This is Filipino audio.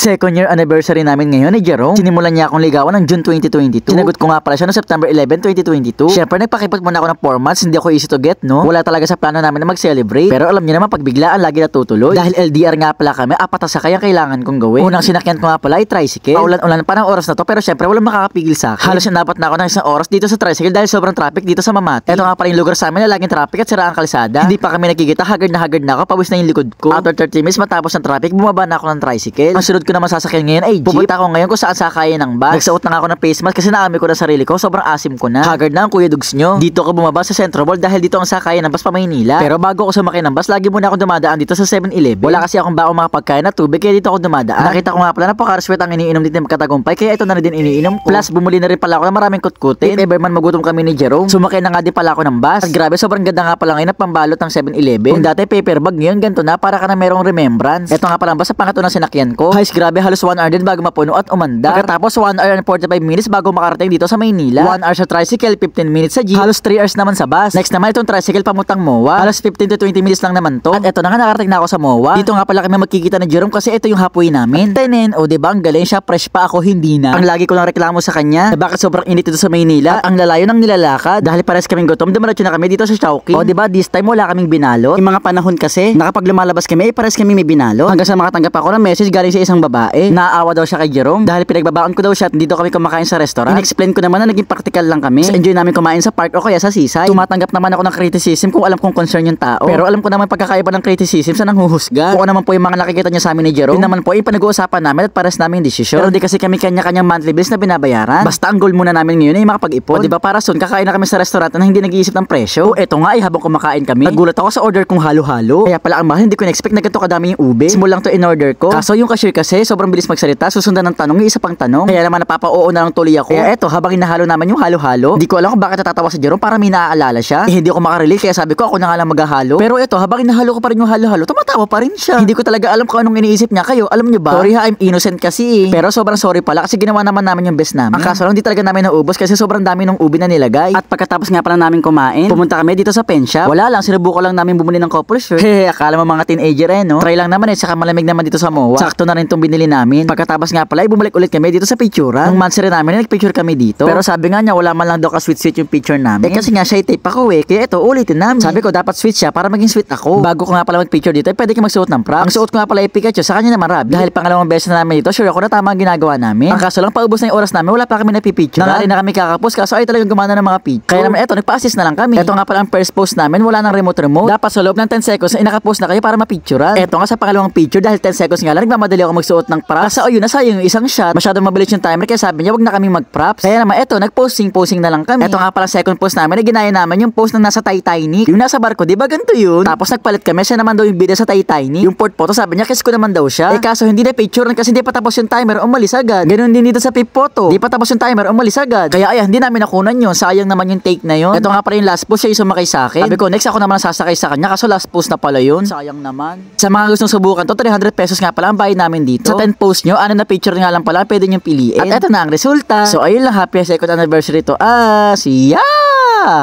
Second year anniversary namin ngayon ni Jerome. Sinimulan niya akong ligawan ng June 2022. Sinagot ko nga pala siya no September 11, 2022. Syempre nagpakipot muna ako ng 4 months, hindi ako easy to get, no? Wala talaga sa plano namin na mag-celebrate. Pero alam niyo naman pag biglaan lagi natutuloy. Dahil LDR nga pala kami, 4 na sakay ang kailangan kong gawin. Unang sinakyan ko nga pala ay tricycle. Paulan-ulan pa ng oras na to pero syempre walang makakapigil sa akin. Halos napat na ako ng isang oras dito sa tricycle dahil sobrang traffic dito sa Mamati. Ito nga pala yung lugar sa amin na laging traffic at sira ang kalsada. Hindi pa kami nakikita, haggard na ako, pawis na yung likod ko. After 30 minutes matapos ng traffic, bumaba na ako ng tricycle. Ang sunod ko naman sasakyan ngayon ay jeep. Pupunta ako ngayon kung saan sakayan ng bus. Nagsuot na nga ako ng face mask kasi naamoy ko na sarili ko, sobrang asim ko na. Haggard na ang kuya dugs nyo. Dito ako bumaba sa Centro Mall dahil dito ang sakayan ng bus pa Maynila. Pero bago ako sumakay ng bus, lagi muna ako dumadaan dito sa 7-Eleven. Wala kasi akong baong mga pagkain at tubig kaya dito ako dumadaan. Nakita ko nga pala napaka-sweet ang iniinom dito ng Katagumpay kaya ito na rin din iniinom ko. Plus bumuli na rin pala ako ng maraming kutkutin. If ever man magutom kami ni Jerome, sumakay na nga din pala ako ng bus. At grabe, sobrang ganda nga pala ngayon na pambalot ng 7-Eleven. Kung dati paper bag, ngayon ganito na para ka na merong remembrance. Ito nga pala ang bus sa pangatlo ng sinakyan ko. Guys, grabe, halos 1 hour din bago mapuno at umanda. Pagkatapos 1 hour and 45 minutes bago makarating dito sa Maynila. 1 hour sa tricycle, 15 minutes sa jeep. Halos 3 hours naman sa bus. Next naman itong tricycle pamutang MOA. Halos 15 to 20 minutes lang naman to. At ito na nga nakarating na ako sa MOA. Dito nga pala kami magkikita ni Jerome kasi ito yung halfway namin. Tenen, o diba ang galing siya, fresh pa ako, hindi na. Ang lagi ko lang reklamo sa kanya na bakit sobrang init dito sa Maynila at ang lalayo ng nilalakad. Dahil pares kaming gutom, dumiretso na kami dito sa Chowking. O diba, this time wala kaming binalot. Yung mga panahon kasi, nakapag lumalabas kami, pares kami may binalot. Hanggang sa makatanggap ako ng message galing sa isang babae. Naawa daw siya kay Jerome dahil pinagbabaon ko daw siya at dito kami kumakain sa restaurant. In-explain ko naman na naging practical lang kami. Mas enjoy namin kumain sa park o kaya sa seaside. Tumatanggap naman ako ng criticism kung alam kong concern yung tao. Pero alam ko naman pagkakaiba ng criticism sa nanghuhusga. Kung ano naman po yung mga nakikita niya sa amin ni Jerome, yun naman po yung pinag-uusapan namin at pares namin desisyon. Pero di kasi kami kanya-kanyang monthly bills na binabayaran. Basta ang goal muna namin ngayon ay makapag-ipon. O diba para soon kakain na kami sa restaurant na hindi nag-iisip ng presyo. O eto nga ay habang kumakain kami, nagulat ako sa order kong halo-halo. Kaya pala ang mahal, hindi ko na-expect na ganito kadami yung ube. Simulang to in order ko. Kaso yung cashier kasi sobrang bilis magsalita, susundan ng tanong, yung isa pang tanong. Kaya naman napapa-oo na lang tuloy ako. Kaya eto habang hinahalo naman yung halo-halo, hindi ko alam kung bakit natatawa si Jerome para may naaalala siya. Hindi ako makarelate kaya sabi ko ako na nga lang maghahalo. Pero eto habang hinahalo ko pa rin yung halo-halo, tumatawa pa rin siya. Hindi ko talaga alam kung anong iniisip niya. Kayo, alam niyo ba? Sorry ha, I'm innocent kasi. Pero sobrang sorry pala kasi ginawa naman namin yung best namin. Ang kaso lang di talaga namin naubos kasi sobrang dami ng ubi na nilagay. At pagkatapos nga pala namin kumain, pumunta kami dito sa pen shop. Wala lang, sinubukan lang namin bumili ng couple shirt. Akala mo mga teenager no? Try lang naman saka malamig naman dito sa MOA. Sakto na rin tong binili namin. Pagkatapos nga pala, bumalik ulit kami dito sa picture. Nung months rin namin, nagpicture kami dito. Pero sabi nga niya, wala man lang daw ka-sweet-sweet yung picture namin. Kasi nga shy type ako kaya ito ulitin namin. Sabi ko dapat sweet siya para maging sweet ako. Bago ko nga pala mag-picture dito, pwede ka magsuot ng props. Ang suot ko nga pala ay Pikachu, sa kanya naman Rabbit. Dahil pangalawang beses na namin dito, sure ako na tama ang ginagawa namin. Ang kaso lang, paubos na yung oras namin, wala pa kami napipicture. Nangali na kami kakapos, kaso ay talagang gumana ng mga picture. Kaya naman eto, nagpa-assist na lang kami. Eto nga pala ang first post namin, wala nang remote. Dapat sa loob ng 10 seconds na inaka-post na kayo para mapicturean. Eto nga sa pangalawang picture, dahil 10 seconds nga lang, nagmamadali ako magsuot ng props. Sa ayun, nasayang yung isang shot. Masyadong mabilis yung timer, kaya sabi niya, wag na kaming mag-props. Kaya naman eto, nag-posting na lang kami. Eto nga pala second post namin, ginaya namin yung post na nasa Titanic. Yung nasa barko, di ba ganito yun? Tapos nagpalit kami, siya naman daw yung bida sa Titanic. Yung port photo, sabi niya, kiss ko naman daw siya. Kaso hindi na picture kasi hindi pa tapos yung timer, umalis agad. Ganun din dito sa pip photo. Di pa tapos yung timer, umalis agad. Kaya ay, hindi namin nakunan yun. Sayang naman yung take na yun. Ito nga pala yung last post, siya yung sumakay sa akin. Sabi ko, next ako naman sasakay sa kanya, kaso last post na pala yun. Sayang naman. Sa mga gustong subukan to, 300 pesos nga pala ang bayad namin dito. Sa 10 post nyo, ano na picture nga lang pala, pwede nyo piliin. At eto na ang resulta. So ayun lang, happy second anniversary to. Siya!